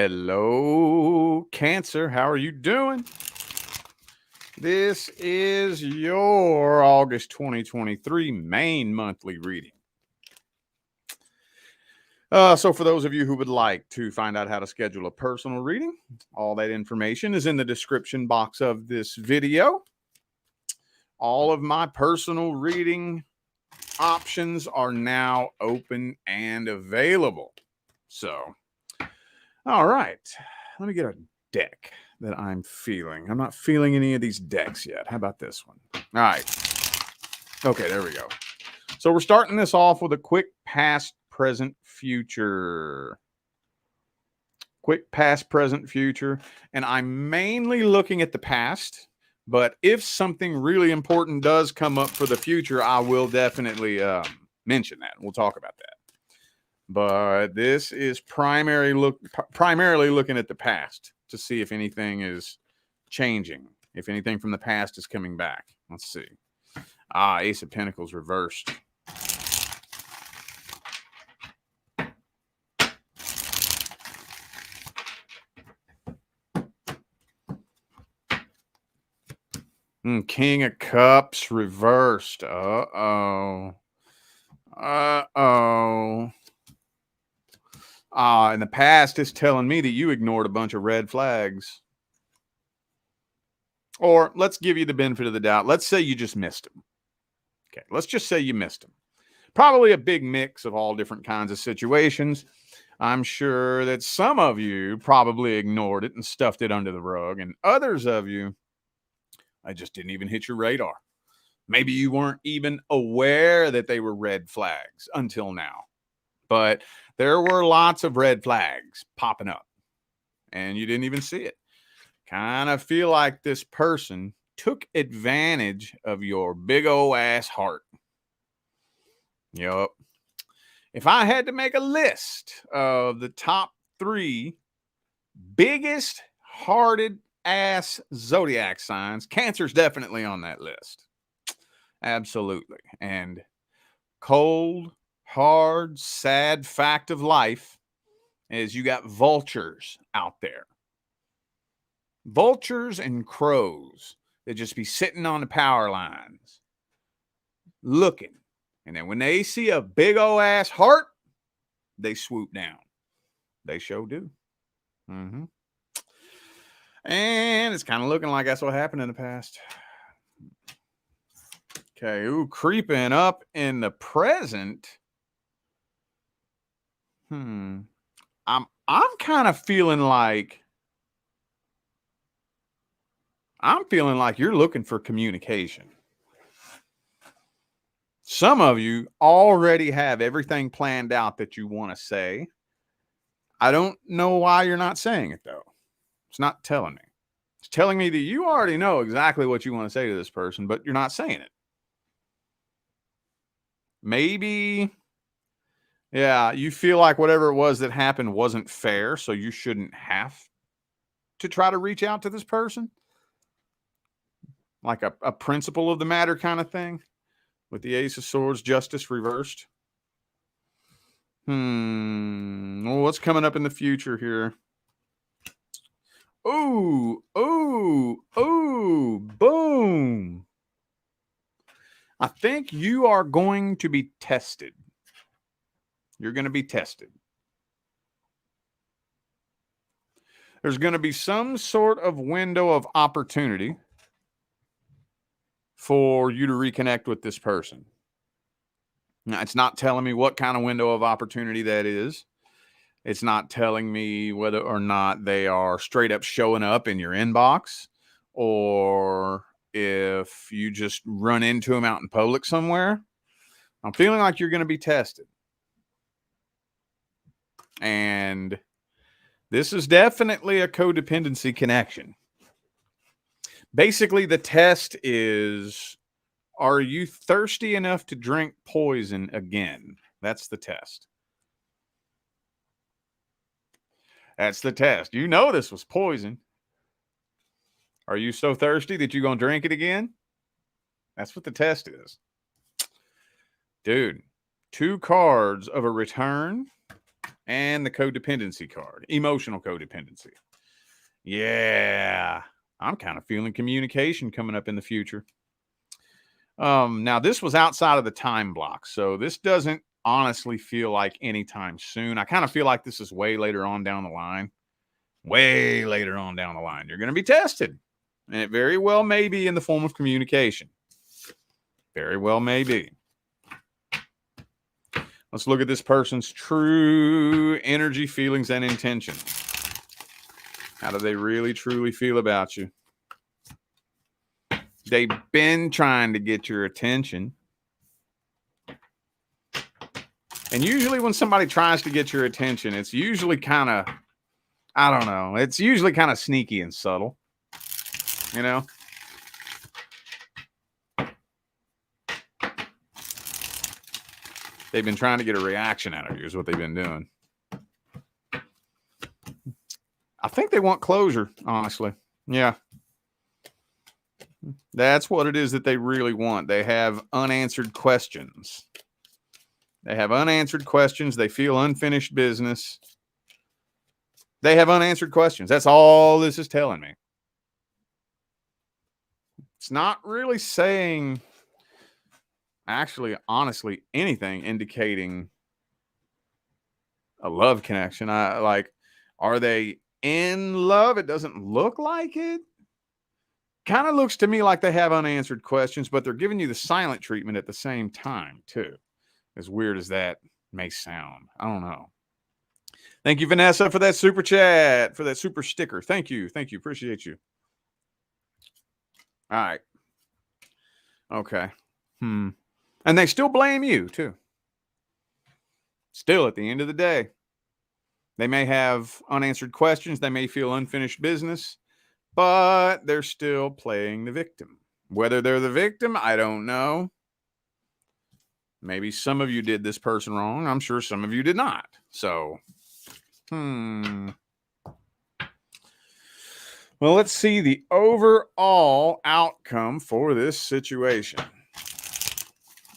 Hello, Cancer. How are you doing? This is your August 2023 main monthly reading. So for those of you who would like to find out how to schedule a personal reading, all that information is in the description box of this video. All of my personal reading options are now open and available. So, all right, let me get a deck that I'm feeling. I'm not feeling any of these decks yet. How about this one? All right. Okay, there we go. So we're starting this off with a quick past, present, future. Quick past, present, future. And I'm mainly looking at the past. But if something really important does come up for the future, I will definitely mention that. We'll talk about that. But this is primarily looking at the past to see if anything is changing, if anything from the past is coming back. Let's see. Ace of Pentacles reversed. King of Cups reversed. Uh-oh. In the past, it's telling me that you ignored a bunch of red flags. Or let's give you the benefit of the doubt. Let's say you just missed them. Okay, let's just say you missed them. Probably a big mix of all different kinds of situations. I'm sure that some of you probably ignored it and stuffed it under the rug, and others of you, I just didn't even hit your radar. Maybe you weren't even aware that they were red flags until now. But there were lots of red flags popping up, and you didn't even see it. Kind of feel like this person took advantage of your big old ass heart. Yup. If I had to make a list of the top 3 biggest hearted ass zodiac signs, Cancer's definitely on that list. Absolutely. And cold, hard, sad fact of life is you got vultures out there. Vultures and crows that just be sitting on the power lines looking. And then when they see a big old ass heart, they swoop down. They sure do. And it's kind of looking like that's what happened in the past. Okay, creeping up in the present. I'm kind of feeling like you're looking for communication. Some of you already have everything planned out that you want to say. I don't know why you're not saying it, though. It's not telling me. It's telling me that you already know exactly what you want to say to this person, but you're not saying it. Maybe, yeah, you feel like whatever it was that happened wasn't fair, so you shouldn't have to try to reach out to this person. Like a principle of the matter kind of thing. With the Ace of Swords, Justice reversed. Well, what's coming up in the future here? Boom. I think you are going to be tested. You're going to be tested. There's going to be some sort of window of opportunity for you to reconnect with this person. Now, it's not telling me what kind of window of opportunity that is. It's not telling me whether or not they are straight up showing up in your inbox, or if you just run into them out in public somewhere. I'm feeling like you're going to be tested. And this is definitely a codependency connection. Basically, the test is, are you thirsty enough to drink poison again? That's the test. That's the test. You know this was poison. Are you so thirsty that you're going to drink it again? That's what the test is. Dude, 2 cards of a return And the codependency card, emotional codependency. Yeah, I'm kind of feeling communication coming up in the future. Now, this was outside of the time block, so this doesn't honestly feel like anytime soon. I kind of feel like this is way later on down the line. Way later on down the line. You're going to be tested. And it very well may be in the form of communication. Very well may be. Let's look at this person's true energy, feelings, and intention. How do they really, truly feel about you? They've been trying to get your attention. And usually when somebody tries to get your attention, it's usually kind of, I don't know, it's usually kind of sneaky and subtle. You know? They've been trying to get a reaction out of you is what they've been doing. I think they want closure, honestly. Yeah. That's what it is that they really want. They have unanswered questions. They have unanswered questions. They feel unfinished business. They have unanswered questions. That's all this is telling me. It's not really saying, actually, honestly, anything indicating a love connection. Are they in love? It doesn't look like it. Kind of looks to me like they have unanswered questions, but they're giving you the silent treatment at the same time, too. As weird as that may sound. I don't know. Thank you, Vanessa, for that super chat, for that super sticker. Thank you. Thank you. Appreciate you. All right. Okay. And they still blame you, too. Still, at the end of the day, they may have unanswered questions. They may feel unfinished business, but they're still playing the victim. Whether they're the victim, I don't know. Maybe some of you did this person wrong. I'm sure some of you did not. So, well, let's see the overall outcome for this situation.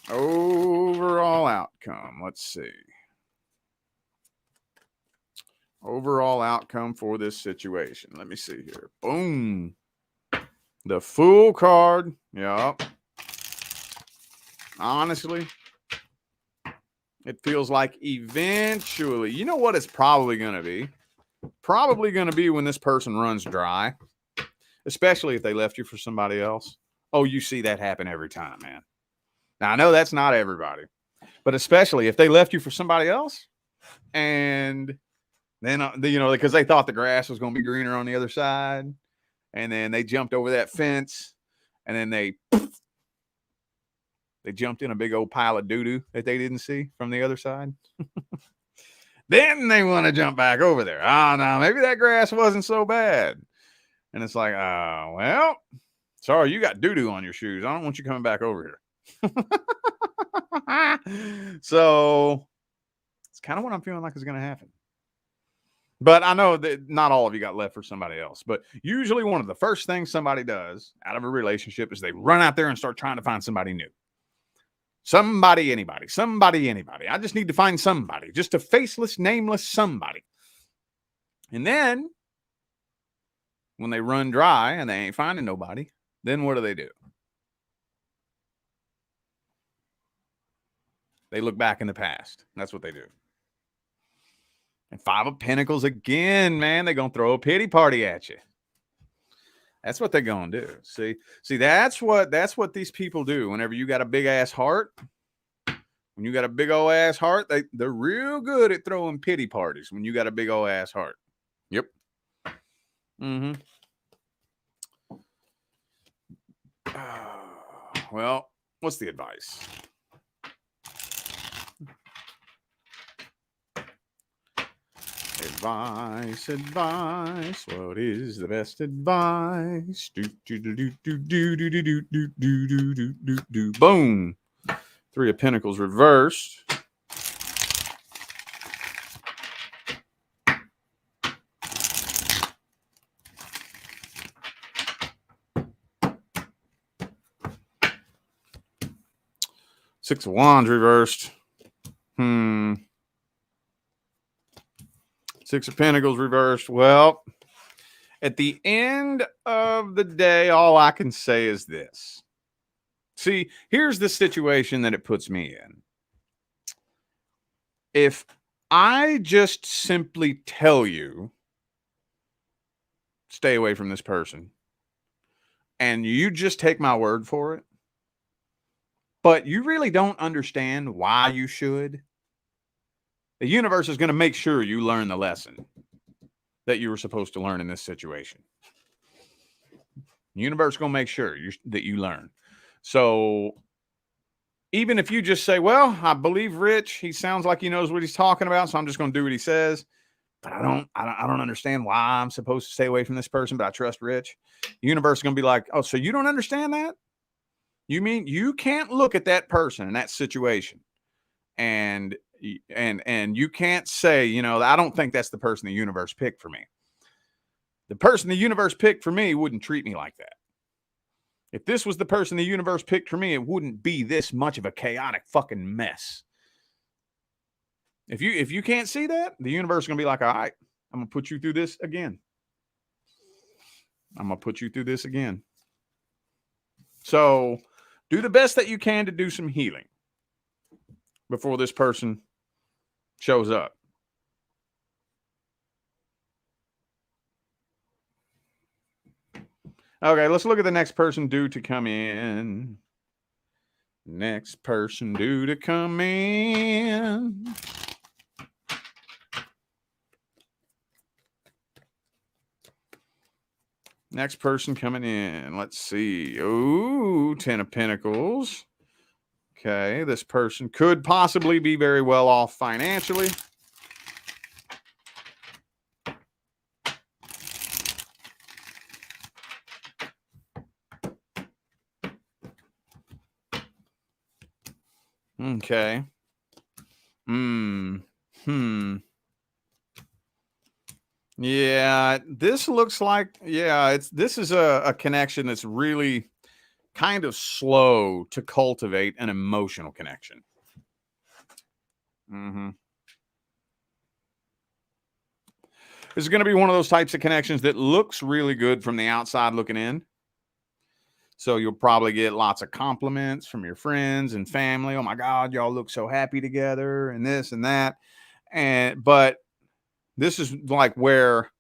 Overall outcome. Let's see. Overall outcome for this situation. Let me see here. Boom. The Fool card. Yep. Honestly, it feels like eventually, you know what it's probably going to be? Probably going to be when this person runs dry, especially if they left you for somebody else. Oh, you see that happen every time, man. Now, I know that's not everybody, but especially if they left you for somebody else and then, because they thought the grass was going to be greener on the other side, and then they jumped over that fence, and then they jumped in a big old pile of doo-doo that they didn't see from the other side. Then they want to jump back over there. Oh, no, maybe that grass wasn't so bad. And it's like, well, sorry, you got doo-doo on your shoes. I don't want you coming back over here. So it's kind of what I'm feeling like is going to happen. But I know that not all of you got left for somebody else. But usually one of the first things somebody does out of a relationship is they run out there and start trying to find somebody new. Somebody, anybody. I just need to find somebody. Just a faceless, nameless somebody. And then when they run dry and they ain't finding nobody, then what do? They look back in the past. That's what they do. And Five of Pentacles again, man. They're going to throw a pity party at you. That's what they're going to do. See, that's what these people do. Whenever you got a big ass heart, when you got a big old ass heart, they're real good at throwing pity parties when you got a big old ass heart. Yep. Well, what's the advice? Advice. What is the best advice? Boom. Three of Pentacles reversed. Six of Wands reversed. Six of Pentacles reversed. Well, at the end of the day, all I can say is this. See, here's the situation that it puts me in. If I just simply tell you, stay away from this person, and you just take my word for it, but you really don't understand why you should, the universe is going to make sure you learn the lesson that you were supposed to learn in this situation. The universe is going to make sure that you learn. So even if you just say, well, I believe Rich, he sounds like he knows what he's talking about, so I'm just going to do what he says. But I don't understand why I'm supposed to stay away from this person, but I trust Rich. The universe is going to be like, oh, so you don't understand that? You mean you can't look at that person in that situation and you can't say, you know, I don't think that's the person the universe picked for me. The person the universe picked for me wouldn't treat me like that. If this was the person the universe picked for me, it wouldn't be this much of a chaotic fucking mess. If you can't see that, the universe is going to be like, all right, I'm going to put you through this again. I'm going to put you through this again. So do the best that you can to do some healing before this person shows up. Okay, let's look at the next person due to come in. Next person due to come in. Next person coming in. Let's see. Ooh, 10 of Pentacles. Okay, this person could possibly be very well off financially. Okay. Yeah, this looks like, this is a connection that's really kind of slow to cultivate an emotional connection. This is going to be one of those types of connections that looks really good from the outside looking in. So you'll probably get lots of compliments from your friends and family. Oh my God, y'all look so happy together and this and that. But this is like where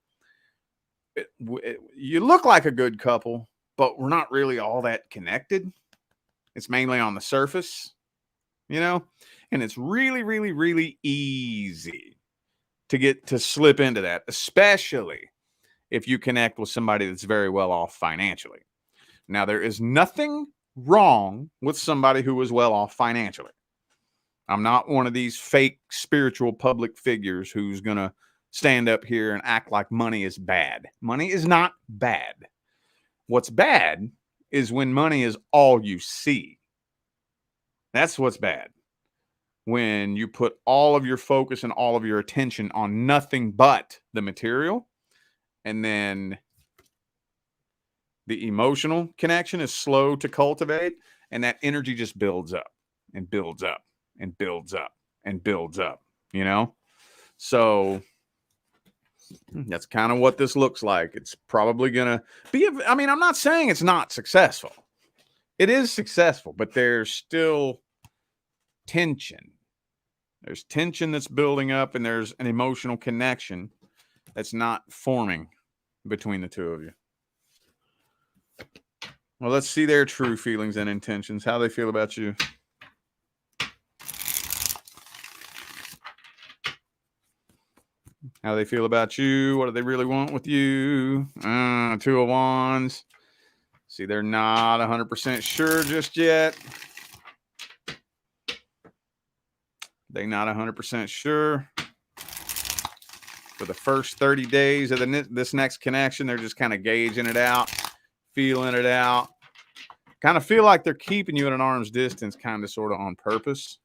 you look like a good couple, but we're not really all that connected. It's mainly on the surface, you know, and it's really, really, really easy to slip into that, especially if you connect with somebody that's very well off financially. Now, there is nothing wrong with somebody who is well off financially. I'm not one of these fake spiritual public figures who's going to stand up here and act like money is bad. Money is not bad. What's bad is when money is all you see. That's what's bad. When you put all of your focus and all of your attention on nothing but the material, and then the emotional connection is slow to cultivate, and that energy just builds up and builds up and builds up and builds up, you know? So that's kind of what this looks like. It's probably going to be, I'm not saying it's not successful. It is successful, but there's still tension. There's tension that's building up, and there's an emotional connection that's not forming between the two of you. Well, let's see their true feelings and intentions, how they feel about you. How they feel about you. What do they really want with you? 2 of Wands. See, they're not 100% sure just yet. They're not 100% sure. For the first 30 days of this next connection, they're just kind of gauging it out, feeling it out. Kind of feel like they're keeping you at an arm's distance, kind of sort of on purpose.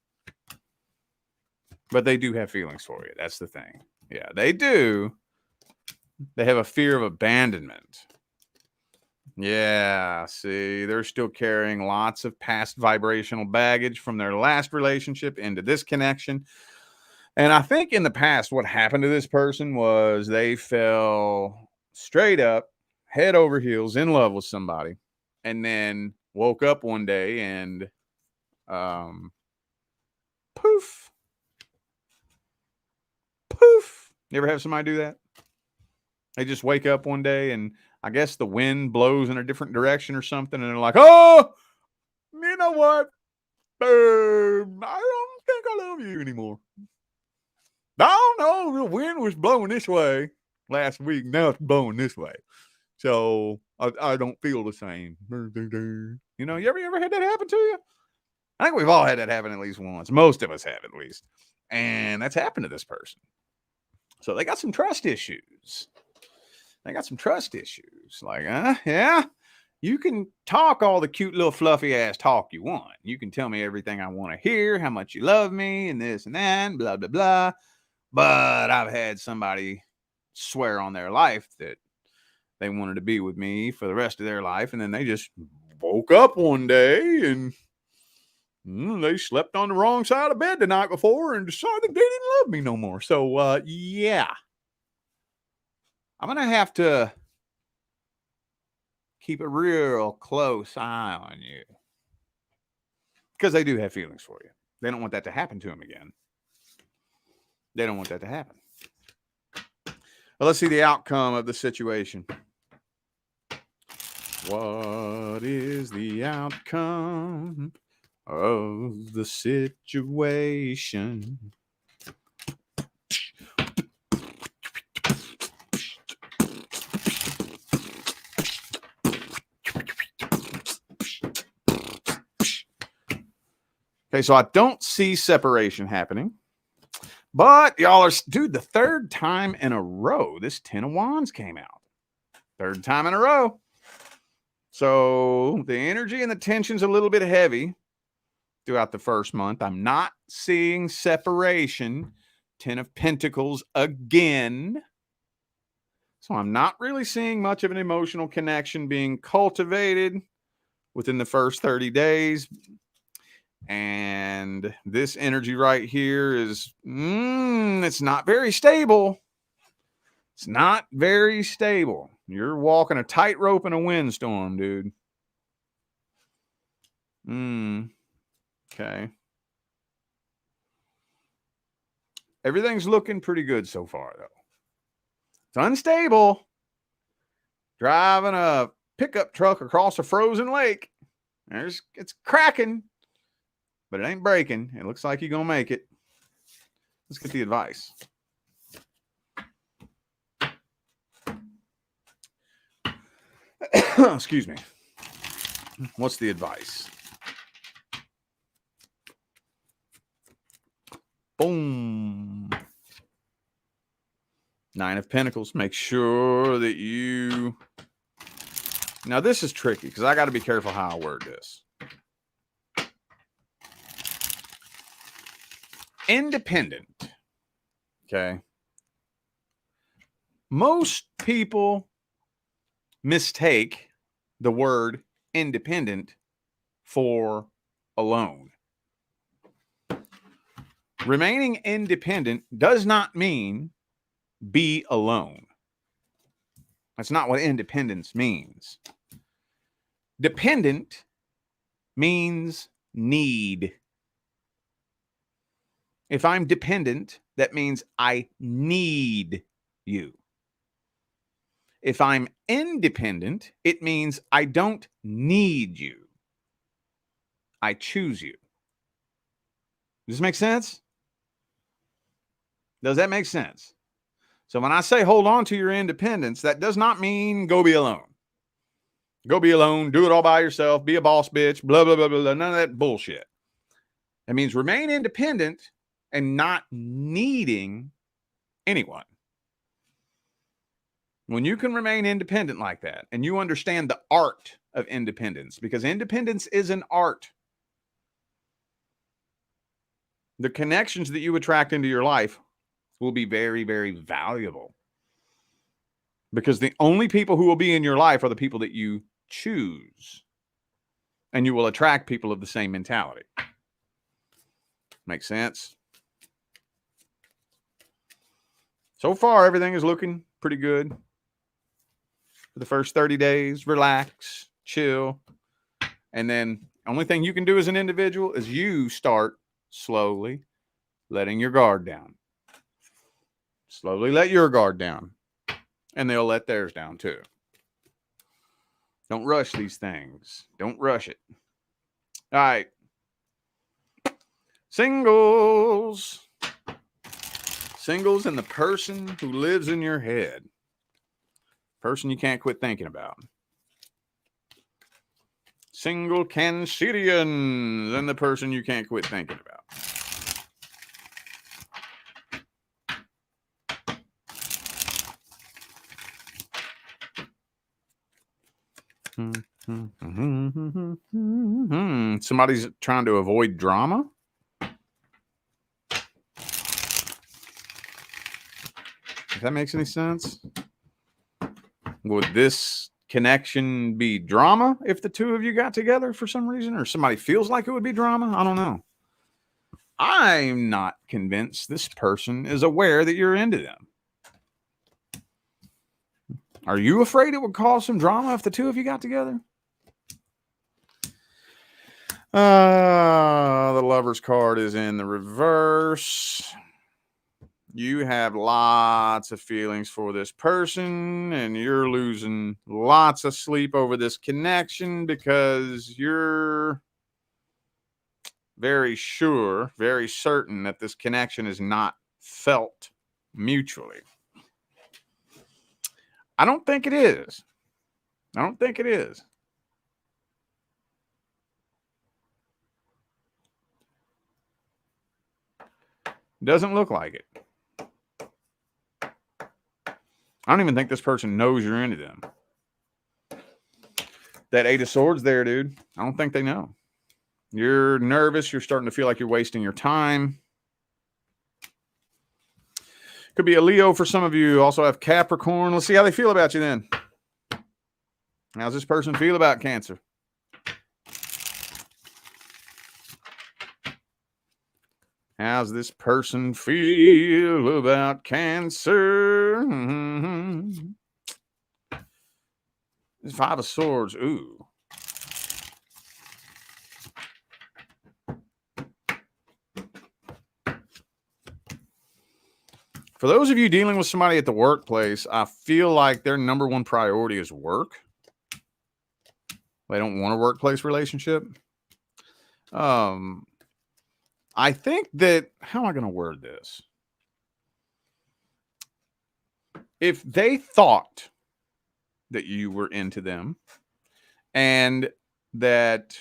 But they do have feelings for you. That's the thing. Yeah, they do. They have a fear of abandonment. Yeah, see, they're still carrying lots of past vibrational baggage from their last relationship into this connection. And I think in the past, what happened to this person was they fell straight up, head over heels, in love with somebody, and then woke up one day and poof, poof. You ever have somebody do that? They just wake up one day and I guess the wind blows in a different direction or something, and they're like, oh, you know what? I don't think I love you anymore. I don't know. The wind was blowing this way last week. Now it's blowing this way. So I don't feel the same. You know, you ever had that happen to you? I think we've all had that happen at least once. Most of us have at least. And that's happened to this person. So they got some trust issues. Like, yeah, you can talk all the cute little fluffy ass talk you want. You can tell me everything I want to hear, how much you love me and this and that, and blah, blah, blah. But I've had somebody swear on their life that they wanted to be with me for the rest of their life. And then they just woke up one day and they slept on the wrong side of bed the night before and decided they didn't love me no more. So, yeah. I'm going to have to keep a real close eye on you because they do have feelings for you. They don't want that to happen to them again. They don't want that to happen. Well, let's see the outcome of the situation. What is the outcome of the situation? Okay, so I don't see separation happening. But y'all are, dude, the third time in a row, this 10 of Wands came out. Third time in a row. So the energy and the tension's a little bit heavy throughout the first month. I'm not seeing separation. 10 of Pentacles again. So I'm not really seeing much of an emotional connection being cultivated within the first 30 days. And this energy right here is, it's not very stable. It's not very stable. You're walking a tightrope in a windstorm, dude. Okay. Everything's looking pretty good so far, though. It's unstable. Driving a pickup truck across a frozen lake. It's cracking, but it ain't breaking. It looks like you're going to make it. Let's get the advice. Excuse me. What's the advice? Boom. 9 of Pentacles. Make sure that you... Now, this is tricky because I got to be careful how I word this. Independent. Okay. Most people mistake the word independent for alone. Remaining independent does not mean be alone. That's not what independence means. Dependent means need. If I'm dependent, that means I need you. If I'm independent, it means I don't need you. I choose you. Does this make sense? Does that make sense? So when I say hold on to your independence, that does not mean go be alone. Go be alone, do it all by yourself, be a boss bitch, blah, blah, blah, blah, none of that bullshit. That means remain independent and not needing anyone. When you can remain independent like that, and you understand the art of independence, because independence is an art. The connections that you attract into your life will be very, very valuable. Because the only people who will be in your life are the people that you choose. And you will attract people of the same mentality. Make sense? So far, everything is looking pretty good. For the first 30 days, relax, chill. And then only thing you can do as an individual is you start slowly letting your guard down. Slowly let your guard down. And they'll let theirs down too. Don't rush these things. Don't rush it. All right. Singles. Singles and the person who lives in your head. Person you can't quit thinking about. Single Cancerians and the person you can't quit thinking about. Somebody's trying to avoid drama. If that makes any sense. Would this connection be drama if the two of you got together for some reason, or somebody feels like it would be drama? I don't know. I'm not convinced this person is aware that you're into them. Are you afraid it would cause some drama if the two of you got together? The Lover's card is in the reverse. You have lots of feelings for this person, and you're losing lots of sleep over this connection because you're very sure, very certain that this connection is not felt mutually. I don't think it is. I don't think it is. Doesn't look like it. I don't even think this person knows you're into them. That Eight of Swords there, dude. I don't think they know. You're nervous. You're starting to feel like you're wasting your time. Could be a Leo for some of you. Also have Capricorn. Let's see how they feel about you then. How's this person feel about Cancer? How's this person feel about Cancer? Five of Swords. Ooh. For those of you dealing with somebody at the workplace, I feel like their number one priority is work. They don't want a workplace relationship. I think that, how am I going to word this? If they thought that you were into them and that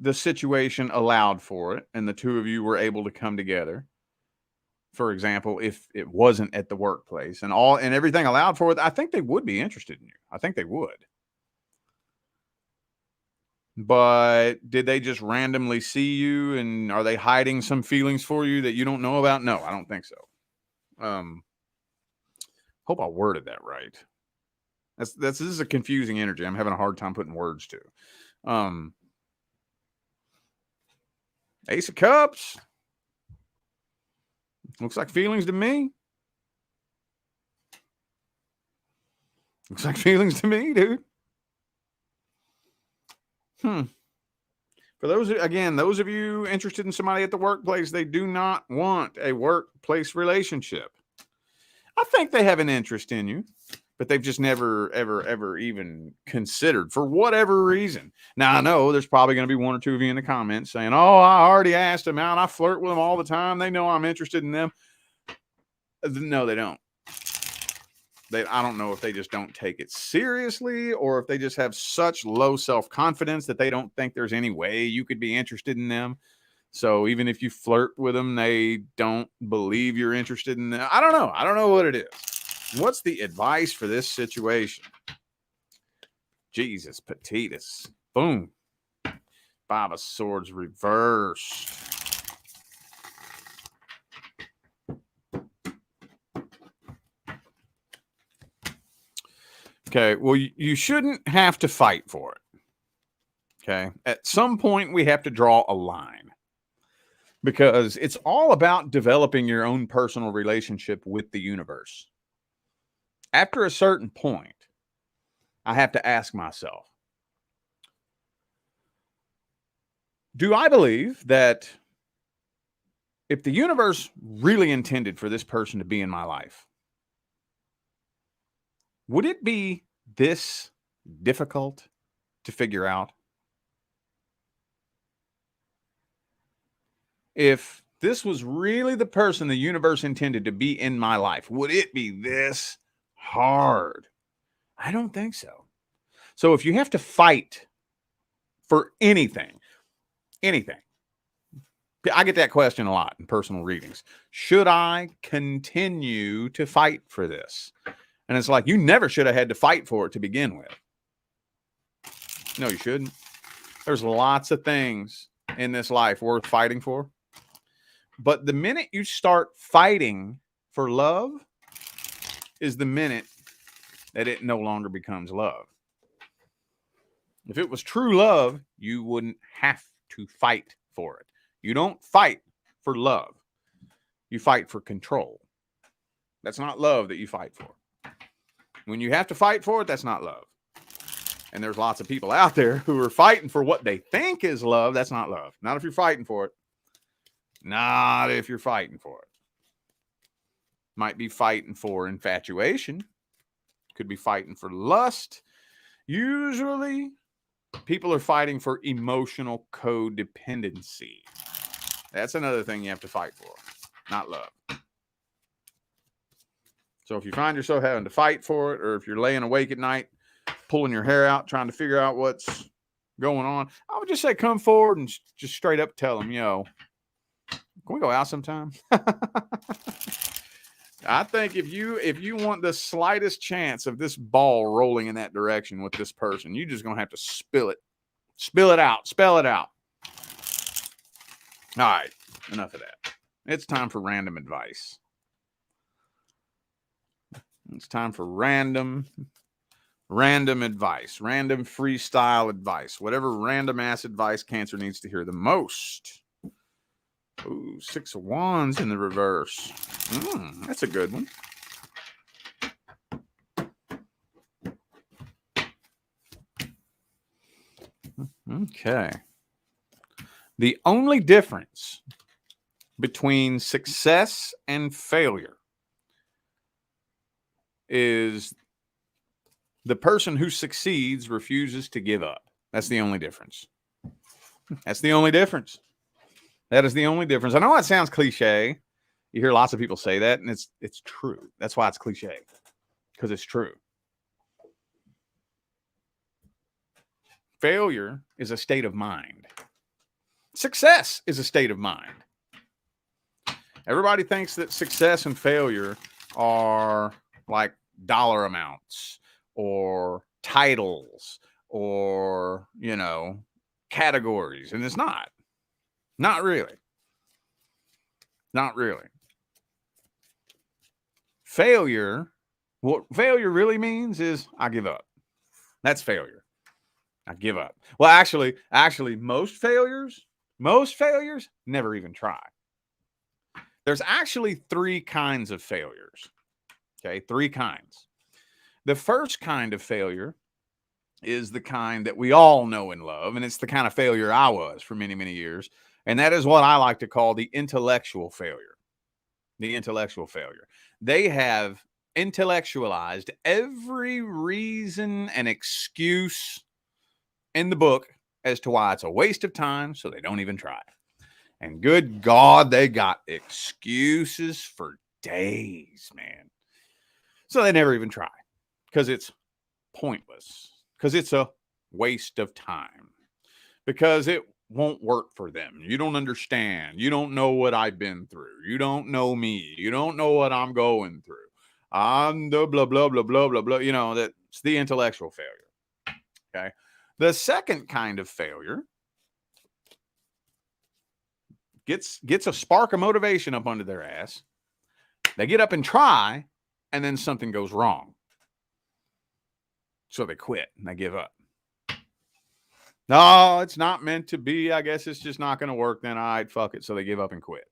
the situation allowed for it and the two of you were able to come together, for example, if it wasn't at the workplace and everything allowed for it, I think they would be interested in you. I think they would. But did they just randomly see you, and are they hiding some feelings for you that you don't know about? No, I don't think so. Hope I worded that right. This is a confusing energy. I'm having a hard time putting words to. Ace of Cups. Looks like feelings to me. Looks like feelings to me, dude. For those of you interested in somebody at the workplace, they do not want a workplace relationship. I think they have an interest in you, but they've just never, ever even considered for whatever reason. Now, I know there's probably going to be one or two of you in the comments saying, oh, I already asked them out. I flirt with them all the time. They know I'm interested in them. No, they don't. I don't know if they just don't take it seriously or if they just have such low self-confidence that they don't think there's any way you could be interested in them. So even if you flirt with them, they don't believe you're interested in them. I don't know. I don't know what it is. What's the advice for this situation? Jesus, potatoes. Boom. Five of Swords reverse. Okay, well, you shouldn't have to fight for it. Okay, at some point we have to draw a line. because it's all about developing your own personal relationship with the universe. After a certain point, I have to ask myself, do I believe that if the universe really intended for this person to be in my life, would it be this difficult to figure out? If this was really the person the universe intended to be in my life, would it be this hard? I don't think so. So if you have to fight for anything, I get that question a lot in personal readings. Should I continue to fight for this? And it's like, you never should have had to fight for it to begin with. No, you shouldn't. There's lots of things in this life worth fighting for. But the minute you start fighting for love is the minute that it no longer becomes love. If it was true love, you wouldn't have to fight for it. You don't fight for love. You fight for control. That's not love that you fight for. When you have to fight for it, that's not love. And there's lots of people out there who are fighting for what they think is love. That's not love. Not if you're fighting for it. Not if you're fighting for it. Might be fighting for infatuation. Could be fighting for lust. Usually, people are fighting for emotional codependency. That's another thing you have to fight for, not love. So if you find yourself having to fight for it, or if you're laying awake at night, pulling your hair out, trying to figure out what's going on, I would just say come forward and just straight up tell them, can we go out sometime? I think if you want the slightest chance of this ball rolling in that direction with this person, you're just going to have to spill it out, spell it out. All right, enough of that. It's time for random advice. It's time for random advice, random freestyle advice, whatever random ass advice Cancer needs to hear the most. Ooh, 6 of Wands in the reverse. That's a good one. Okay. The only difference between success and failure is the person who succeeds refuses to give up. That's the only difference. That's the only difference. That is the only difference. I know that sounds cliche. You hear lots of people say that, and it's true. That's why it's cliche, because it's true. Failure is a state of mind. Success is a state of mind. Everybody thinks that success and failure are like dollar amounts or titles or, categories. And it's not. Not really. Not really. Failure, what failure really means is I give up. That's failure. I give up. Well, actually, most failures never even try. There's actually 3 kinds of failures. Okay, 3 kinds. The first kind of failure is the kind that we all know and love, and it's the kind of failure I was for many, many years. And that is what I like to call the intellectual failure. The intellectual failure. They have intellectualized every reason and excuse in the book as to why it's a waste of time, so they don't even try. And good God, they got excuses for days, man. So they never even try because it's pointless, because it's a waste of time, because it won't work for them. You don't understand. You don't know what I've been through. You don't know me. You don't know what I'm going through. I'm the blah, blah, blah, blah, blah, blah. That's the intellectual failure. Okay. The second kind of failure gets a spark of motivation up under their ass. They get up and try, and then something goes wrong. So they quit and they give up. No, it's not meant to be. I guess it's just not going to work. Then, all right, fuck it. So they give up and quit.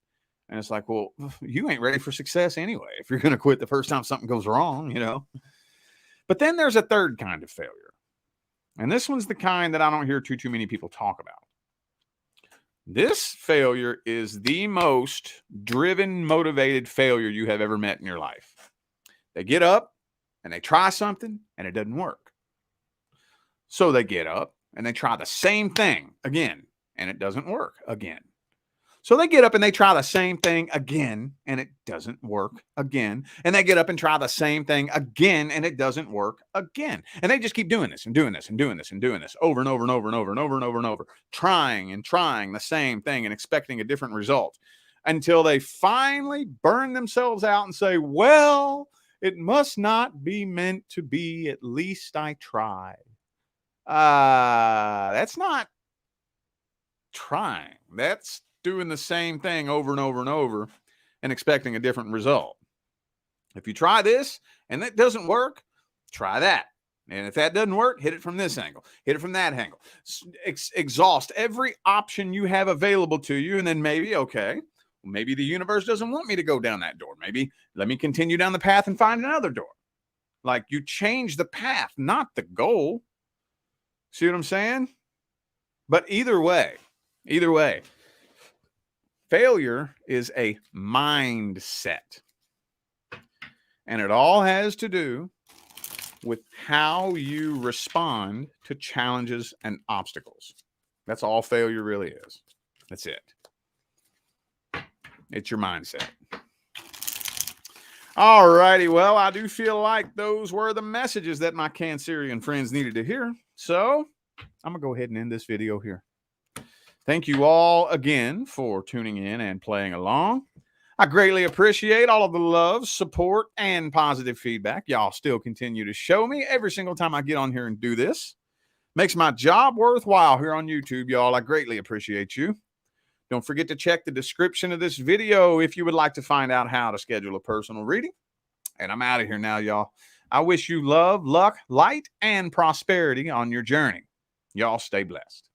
And it's like, well, you ain't ready for success anyway. If you're going to quit the first time something goes wrong, you know. But then there's a third kind of failure. And this one's the kind that I don't hear too many people talk about. This failure is the most driven, motivated failure you have ever met in your life. They get up and they try something and it doesn't work. So they get up and they try the same thing again and it doesn't work again. So they get up and they try the same thing again and it doesn't work again. And they get up and try the same thing again and it doesn't work again. And they just keep doing this and doing this and doing this and doing this over and over and over and over and over and over and over, trying and trying the same thing and expecting a different result until they finally burn themselves out and say, well, it must not be meant to be. At least I tried. That's not trying. That's doing the same thing over and over and over and expecting a different result. If you try this and that doesn't work, try that. And if that doesn't work, hit it from this angle, hit it from that angle. Exhaust every option you have available to you. And then maybe, okay, maybe the universe doesn't want me to go down that door. Maybe let me continue down the path and find another door. Like, you change the path, not the goal. See what I'm saying? But either way, failure is a mindset. And it all has to do with how you respond to challenges and obstacles. That's all failure really is. That's it. It's your mindset. All righty. Well, I do feel like those were the messages that my Cancerian friends needed to hear. So I'm going to go ahead and end this video here. Thank you all again for tuning in and playing along. I greatly appreciate all of the love, support, and positive feedback y'all still continue to show me every single time I get on here and do this. Makes my job worthwhile here on YouTube, y'all. I greatly appreciate you. Don't forget to check the description of this video if you would like to find out how to schedule a personal reading. And I'm out of here now, y'all. I wish you love, luck, light, and prosperity on your journey. Y'all stay blessed.